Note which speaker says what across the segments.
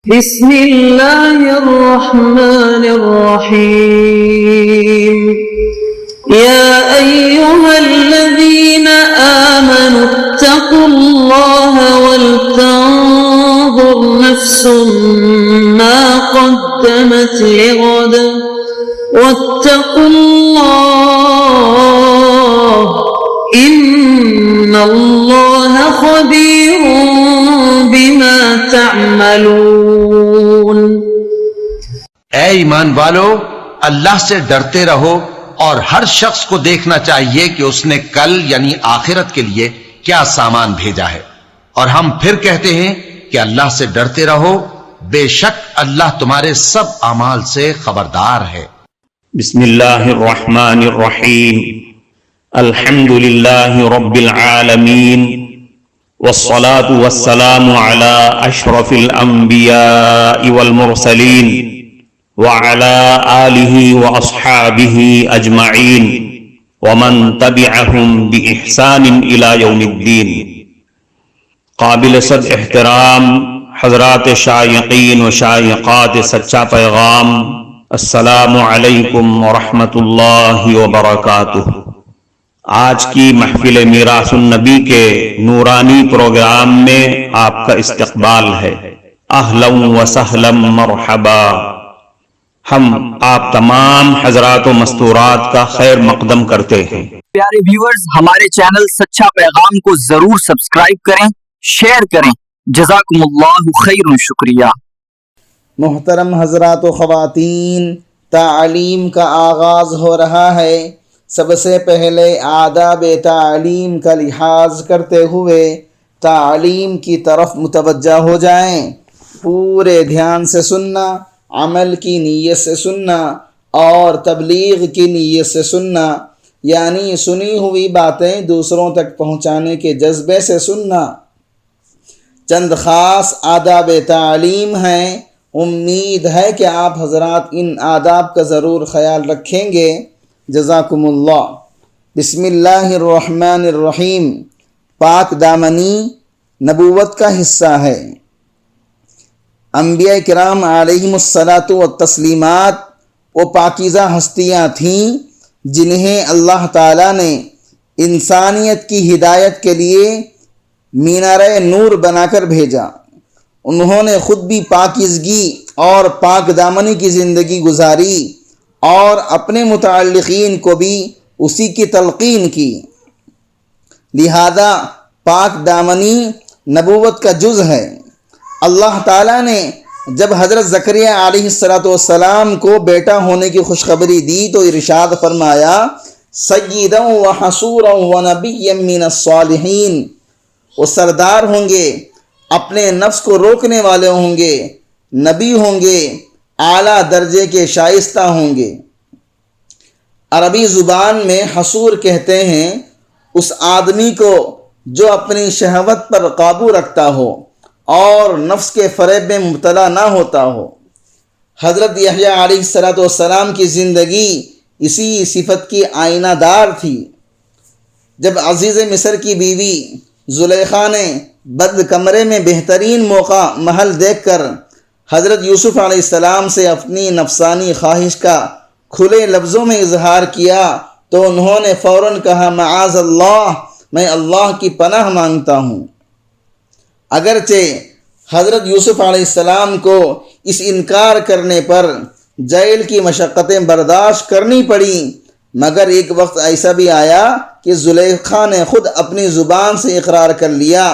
Speaker 1: بسم اللہ الرحمن الرحیم یا ایہا الذین آمنوا اتقوا اللہ ولتنظر نفس ما قدمت لغد واتقوا اللہ ان اللہ خبیر بما تعملون۔
Speaker 2: اے ایمان والو، اللہ سے ڈرتے رہو اور ہر شخص کو دیکھنا چاہیے کہ اس نے کل یعنی آخرت کے لیے کیا سامان بھیجا ہے، اور ہم پھر کہتے ہیں کہ اللہ سے ڈرتے رہو، بے شک اللہ تمہارے سب اعمال سے خبردار ہے۔
Speaker 3: بسم اللہ الرحمن الرحیم، الحمد للہ رب العالمین، والصلاة والسلام على اشرف الانبیاء والمرسلین وعلى آلہ واصحابہ اجمعین ومن تبعہم بإحسان الى یوم الدین۔ قابل صد احترام حضرات شائقین و شائقات سچا پیغام، السلام علیکم ورحمۃ اللہ وبرکاتہ۔ آج کی محفل میراث النبی کے نورانی پروگرام میں آپ کا استقبال ہے۔ اہلا و سہلا مرحبا۔ ہم آپ تمام حضرات و مستورات کا خیر مقدم کرتے ہیں۔
Speaker 4: پیارے ویورز، ہمارے چینل سچا پیغام کو ضرور سبسکرائب کریں، شیئر کریں۔ جزاکم اللہ خیر، شکریہ۔
Speaker 5: محترم حضرات و خواتین، تعلیم کا آغاز ہو رہا ہے۔ سب سے پہلے آداب تعلیم کا لحاظ کرتے ہوئے تعلیم کی طرف متوجہ ہو جائیں۔ پورے دھیان سے سننا، عمل کی نیت سے سننا اور تبلیغ کی نیت سے سننا، یعنی سنی ہوئی باتیں دوسروں تک پہنچانے کے جذبے سے سننا۔ چند خاص آداب تعلیم ہیں، امید ہے کہ آپ حضرات ان آداب کا ضرور خیال رکھیں گے۔ جزاکم اللہ۔ بسم اللہ الرحمن الرحیم۔ پاک دامنی نبوت کا حصہ ہے۔ انبیاء کرام علیہم الصلاۃ والتسلیمات وہ پاکیزہ ہستیاں تھیں جنہیں اللہ تعالیٰ نے انسانیت کی ہدایت کے لیے مینارۂ نور بنا کر بھیجا۔ انہوں نے خود بھی پاکیزگی اور پاک دامنی کی زندگی گزاری اور اپنے متعلقین کو بھی اسی کی تلقین کی، لہذا پاک دامنی نبوت کا جز ہے۔ اللہ تعالیٰ نے جب حضرت زکریا علیہ السلام کو بیٹا ہونے کی خوشخبری دی تو ارشاد فرمایا، سیدا و حصورا و نبیا من الصالحین۔ وہ سردار ہوں گے، اپنے نفس کو روکنے والے ہوں گے، نبی ہوں گے، اعلیٰ درجے کے شائستہ ہوں گے۔ عربی زبان میں حصور کہتے ہیں اس آدمی کو جو اپنی شہوت پر قابو رکھتا ہو اور نفس کے فریب میں مبتلا نہ ہوتا ہو۔ حضرت یحییٰ علیہ السلام کی زندگی اسی صفت کی آئینہ دار تھی۔ جب عزیز مصر کی بیوی زلیخا نے بند کمرے میں بہترین موقع محل دیکھ کر حضرت یوسف علیہ السلام سے اپنی نفسانی خواہش کا کھلے لفظوں میں اظہار کیا تو انہوں نے فوراً کہا، معاذ اللہ، میں اللہ کی پناہ مانگتا ہوں۔ اگرچہ حضرت یوسف علیہ السلام کو اس انکار کرنے پر جیل کی مشقتیں برداشت کرنی پڑیں، مگر ایک وقت ایسا بھی آیا کہ زلیخا نے خود اپنی زبان سے اقرار کر لیا،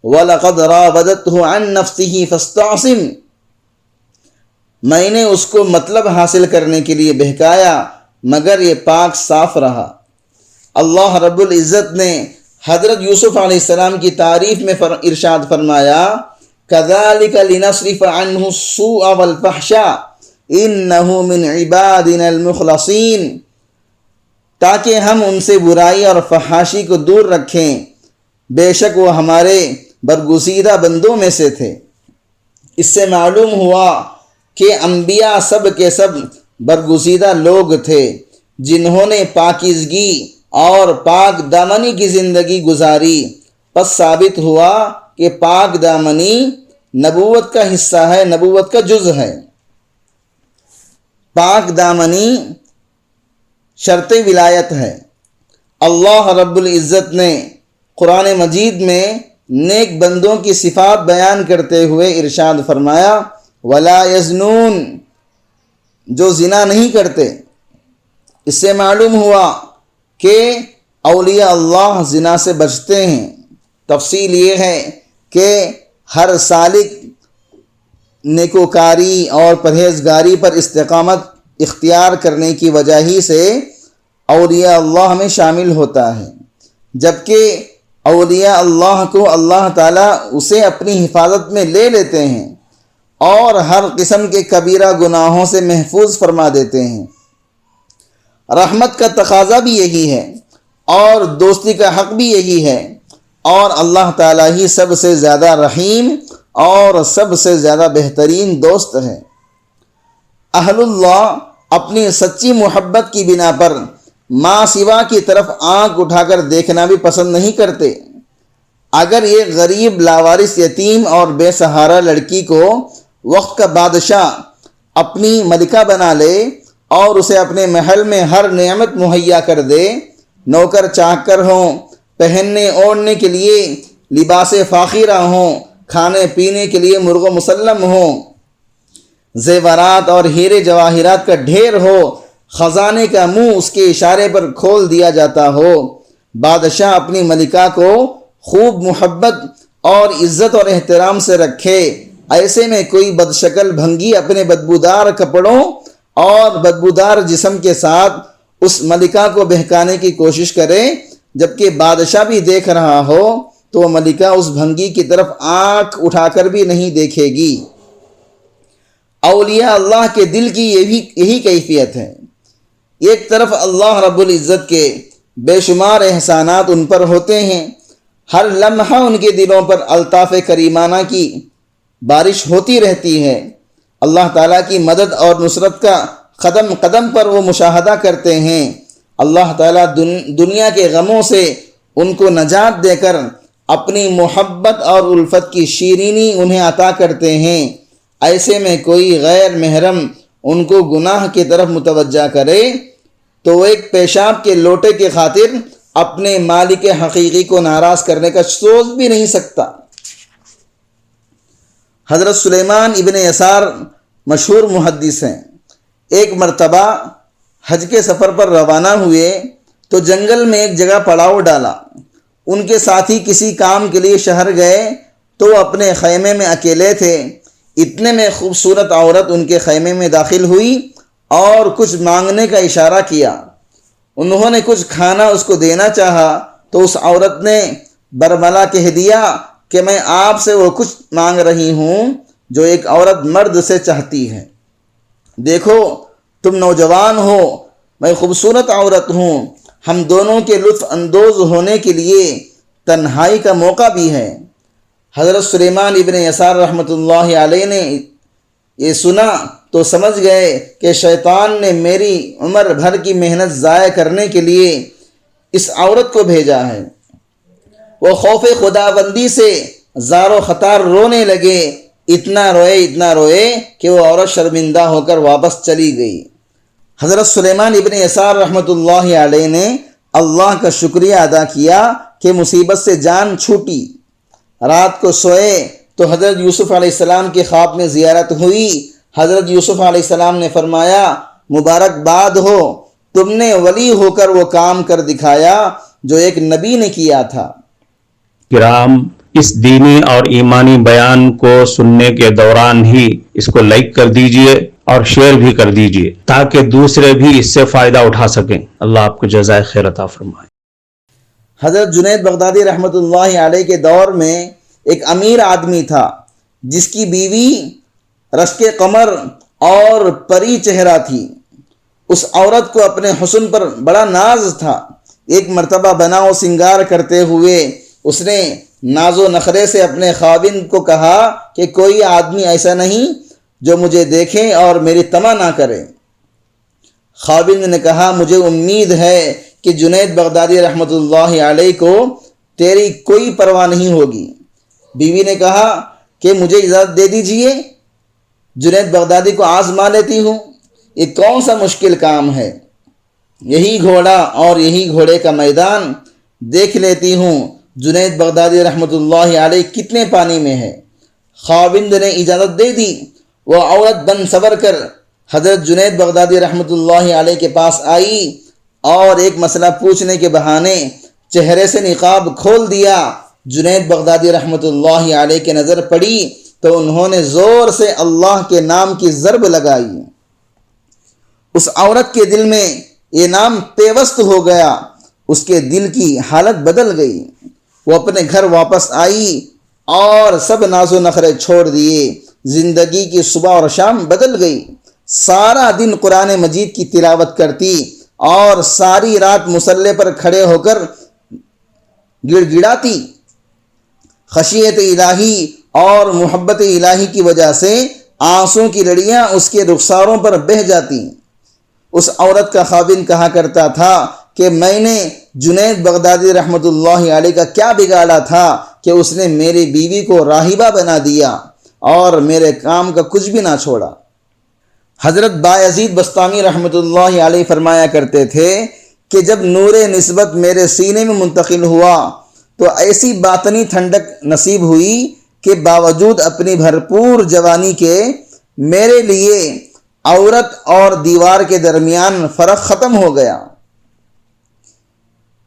Speaker 5: وَلَقَدْ رَاوَدَتْهُ عَن نَفْسِهِ فَاسْتَعْصِمْ۔ میں نے اس کو مطلب حاصل کرنے کے لیے بہکایا مگر یہ پاک صاف رہا۔ اللہ رب العزت نے حضرت یوسف علیہ السلام کی تعریف میں ارشاد فرمایا، كَذَلِكَ لِنَصْرِفَ عَنْهُ السُّوءَ وَالْفَحْشَاءَ إِنَّهُ مِنْ عِبَادِنَا الْمُخْلَصِينَ، تاکہ ہم ان سے برائی اور فحاشی کو دور رکھیں، بے شک وہ ہمارے برگزیدہ بندوں میں سے تھے۔ اس سے معلوم ہوا کہ انبیاء سب کے سب برگزیدہ لوگ تھے جنہوں نے پاکیزگی اور پاک دامنی کی زندگی گزاری۔ پس ثابت ہوا کہ پاک دامنی نبوت کا حصہ ہے، نبوت کا جز ہے۔ پاک دامنی شرط ولایت ہے۔ اللہ رب العزت نے قرآن مجید میں نیک بندوں کی صفات بیان کرتے ہوئے ارشاد فرمایا وَلَا يَزْنُونَ، جو زنا نہیں کرتے۔ اس سے معلوم ہوا کہ اولیاء اللہ زنا سے بچتے ہیں۔ تفصیل یہ ہے کہ ہر سالک نیکوکاری اور پرہیزگاری پر استقامت اختیار کرنے کی وجہ ہی سے اولیاء اللہ میں شامل ہوتا ہے، جبکہ اولیاء اللہ کو اللہ تعالیٰ اسے اپنی حفاظت میں لے لیتے ہیں اور ہر قسم کے کبیرہ گناہوں سے محفوظ فرما دیتے ہیں۔ رحمت کا تقاضا بھی یہی ہے اور دوستی کا حق بھی یہی ہے، اور اللہ تعالیٰ ہی سب سے زیادہ رحیم اور سب سے زیادہ بہترین دوست ہے۔ اہل اللہ اپنی سچی محبت کی بنا پر ماں سوا کی طرف آنکھ اٹھا کر دیکھنا بھی پسند نہیں کرتے۔ اگر یہ غریب لاوارث یتیم اور بے سہارا لڑکی کو وقت کا بادشاہ اپنی ملکہ بنا لے اور اسے اپنے محل میں ہر نعمت مہیا کر دے، نوکر چاکر ہوں، پہننے اوڑھنے کے لیے لباس فاخرہ ہوں، کھانے پینے کے لیے مرغ و مسلم ہوں، زیورات اور ہیرے جواہرات کا ڈھیر ہو، خزانے کا منہ اس کے اشارے پر کھول دیا جاتا ہو، بادشاہ اپنی ملکہ کو خوب محبت اور عزت اور احترام سے رکھے، ایسے میں کوئی بدشکل بھنگی اپنے بدبودار کپڑوں اور بدبودار جسم کے ساتھ اس ملکہ کو بہکانے کی کوشش کرے، جبکہ بادشاہ بھی دیکھ رہا ہو تو وہ ملکہ اس بھنگی کی طرف آنکھ اٹھا کر بھی نہیں دیکھے گی۔ اولیاء اللہ کے دل کی یہی کیفیت ہے۔ ایک طرف اللہ رب العزت کے بے شمار احسانات ان پر ہوتے ہیں، ہر لمحہ ان کے دلوں پر الطاف کریمانہ کی بارش ہوتی رہتی ہے، اللہ تعالیٰ کی مدد اور نصرت کا قدم قدم پر وہ مشاہدہ کرتے ہیں، اللہ تعالیٰ دنیا کے غموں سے ان کو نجات دے کر اپنی محبت اور الفت کی شیرینی انہیں عطا کرتے ہیں۔ ایسے میں کوئی غیر محرم ان کو گناہ کی طرف متوجہ کرے تو وہ ایک پیشاب کے لوٹے کی خاطر اپنے مالک حقیقی کو ناراض کرنے کا سوچ بھی نہیں سکتا۔ حضرت سلیمان ابن یسار مشہور محدث ہیں۔ ایک مرتبہ حج کے سفر پر روانہ ہوئے تو جنگل میں ایک جگہ پڑاؤ ڈالا۔ ان کے ساتھی کسی کام کے لیے شہر گئے تو اپنے خیمے میں اکیلے تھے۔ اتنے میں خوبصورت عورت ان کے خیمے میں داخل ہوئی اور کچھ مانگنے کا اشارہ کیا۔ انہوں نے کچھ کھانا اس کو دینا چاہا تو اس عورت نے برملا کہہ دیا کہ میں آپ سے وہ کچھ مانگ رہی ہوں جو ایک عورت مرد سے چاہتی ہے۔ دیکھو تم نوجوان ہو، میں خوبصورت عورت ہوں، ہم دونوں کے لطف اندوز ہونے کے لیے تنہائی کا موقع بھی ہے۔ حضرت سلیمان ابن یسار رحمۃ اللہ علیہ نے یہ سنا تو سمجھ گئے کہ شیطان نے میری عمر بھر کی محنت ضائع کرنے کے لیے اس عورت کو بھیجا ہے۔ وہ خوف خداوندی سے زار و خطار رونے لگے، اتنا روئے کہ وہ عورت شرمندہ ہو کر واپس چلی گئی۔ حضرت سلیمان ابن یسار رحمۃ اللہ علیہ نے اللہ کا شکریہ ادا کیا کہ مصیبت سے جان چھوٹی۔ رات کو سوئے تو حضرت یوسف علیہ السلام کے خواب میں زیارت ہوئی۔ حضرت یوسف علیہ السلام نے فرمایا مبارکباد ہو، تم نے ولی ہو کر وہ کام کر دکھایا جو ایک نبی نے کیا تھا۔
Speaker 3: کرام، اس دینی اور ایمانی بیان کو سننے کے دوران ہی اس کو لائک کر دیجئے اور شیئر بھی کر دیجئے تاکہ دوسرے بھی اس سے فائدہ اٹھا سکیں۔ اللہ آپ کو جزائے خیر عطا فرمائے۔
Speaker 5: حضرت جنید بغدادی رحمۃ اللہ علیہ کے دور میں ایک امیر آدمی تھا جس کی بیوی رشک قمر اور پری چہرہ تھی۔ اس عورت کو اپنے حسن پر بڑا ناز تھا۔ ایک مرتبہ بنا و سنگار کرتے ہوئے اس نے ناز و نخرے سے اپنے خاوند کو کہا کہ کوئی آدمی ایسا نہیں جو مجھے دیکھے اور میری طمع نہ کرے۔ خاوند نے کہا مجھے امید ہے کہ جنید بغدادی رحمۃ اللہ علیہ کو تیری کوئی پرواہ نہیں ہوگی۔ بیوی نے کہا کہ مجھے اجازت دے دیجئے، جنید بغدادی کو آزما لیتی ہوں۔ یہ کون سا مشکل کام ہے، یہی گھوڑا اور یہی گھوڑے کا میدان، دیکھ لیتی ہوں جنید بغدادی رحمۃ اللہ علیہ کتنے پانی میں ہے۔ خاوند نے اجازت دے دی، وہ عورت بن سور کر حضرت جنید بغدادی رحمۃ اللہ علیہ کے پاس آئی اور ایک مسئلہ پوچھنے کے بہانے چہرے سے نقاب کھول دیا۔ جنید بغدادی رحمۃ اللہ علیہ کی نظر پڑی تو انہوں نے زور سے اللہ کے نام کی ضرب لگائی۔ اس عورت کے دل میں یہ نام پیوست ہو گیا، اس کے دل کی حالت بدل گئی۔ وہ اپنے گھر واپس آئی اور سب ناز و نخرے چھوڑ دیے۔ زندگی کی صبح اور شام بدل گئی۔ سارا دن قرآن مجید کی تلاوت کرتی اور ساری رات مصلی پر کھڑے ہو کر گڑ گڑاتی۔ خشیت الہی اور محبت الہی کی وجہ سے آنسوں کی لڑیاں اس کے رخساروں پر بہہ جاتی۔ اس عورت کا خاوند کہا کرتا تھا کہ میں نے جنید بغدادی رحمۃ اللہ علیہ کا کیا بگاڑا تھا کہ اس نے میری بیوی کو راہبہ بنا دیا اور میرے کام کا کچھ بھی نہ چھوڑا۔ حضرت بایزید بسطامی رحمۃ اللہ علیہ فرمایا کرتے تھے کہ جب نور نسبت میرے سینے میں منتقل ہوا تو ایسی باطنی ٹھنڈک نصیب ہوئی کہ باوجود اپنی بھرپور جوانی کے میرے لیے عورت اور دیوار کے درمیان فرق ختم ہو گیا۔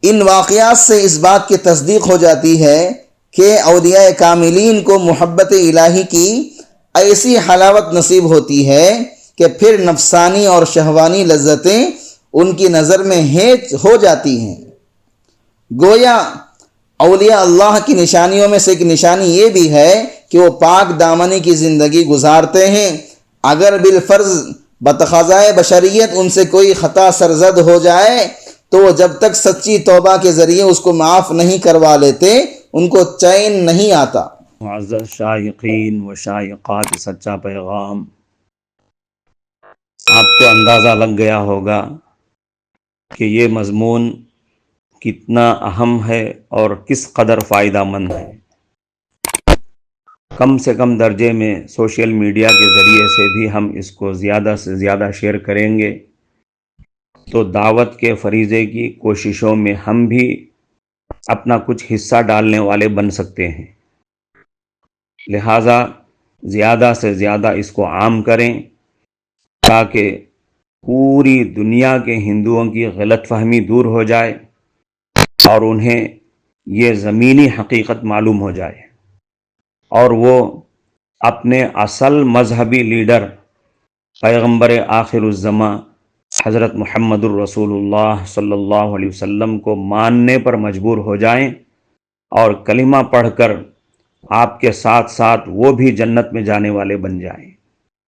Speaker 5: ان واقعات سے اس بات کی تصدیق ہو جاتی ہے کہ اولیاء کاملین کو محبت الہی کی ایسی حلاوت نصیب ہوتی ہے کہ پھر نفسانی اور شہوانی لذتیں ان کی نظر میں ہیچ ہو جاتی ہیں۔ گویا اولیاء اللہ کی نشانیوں میں سے ایک نشانی یہ بھی ہے کہ وہ پاک دامنی کی زندگی گزارتے ہیں۔ اگر بالفرض بتقاضائے بشریت ان سے کوئی خطا سرزد ہو جائے تو وہ جب تک سچی توبہ کے ذریعے اس کو معاف نہیں کروا لیتے ان کو چین نہیں آتا۔
Speaker 3: معزز شائقین و شائقات سچا پیغام، آپ کو اندازہ لگ گیا ہوگا کہ یہ مضمون کتنا اہم ہے اور کس قدر فائدہ مند ہے۔ کم سے کم درجے میں سوشل میڈیا کے ذریعے سے بھی ہم اس کو زیادہ سے زیادہ شیئر کریں گے تو دعوت کے فریضے کی کوششوں میں ہم بھی اپنا کچھ حصہ ڈالنے والے بن سکتے ہیں۔ لہٰذا زیادہ سے زیادہ اس کو عام کریں تاکہ پوری دنیا کے ہندوؤں کی غلط فہمی دور ہو جائے اور انہیں یہ زمینی حقیقت معلوم ہو جائے اور وہ اپنے اصل مذہبی لیڈر پیغمبر آخر الزماں حضرت محمد الرسول اللہ صلی اللہ علیہ وسلم کو ماننے پر مجبور ہو جائیں اور کلمہ پڑھ کر آپ کے ساتھ ساتھ وہ بھی جنت میں جانے والے بن جائیں۔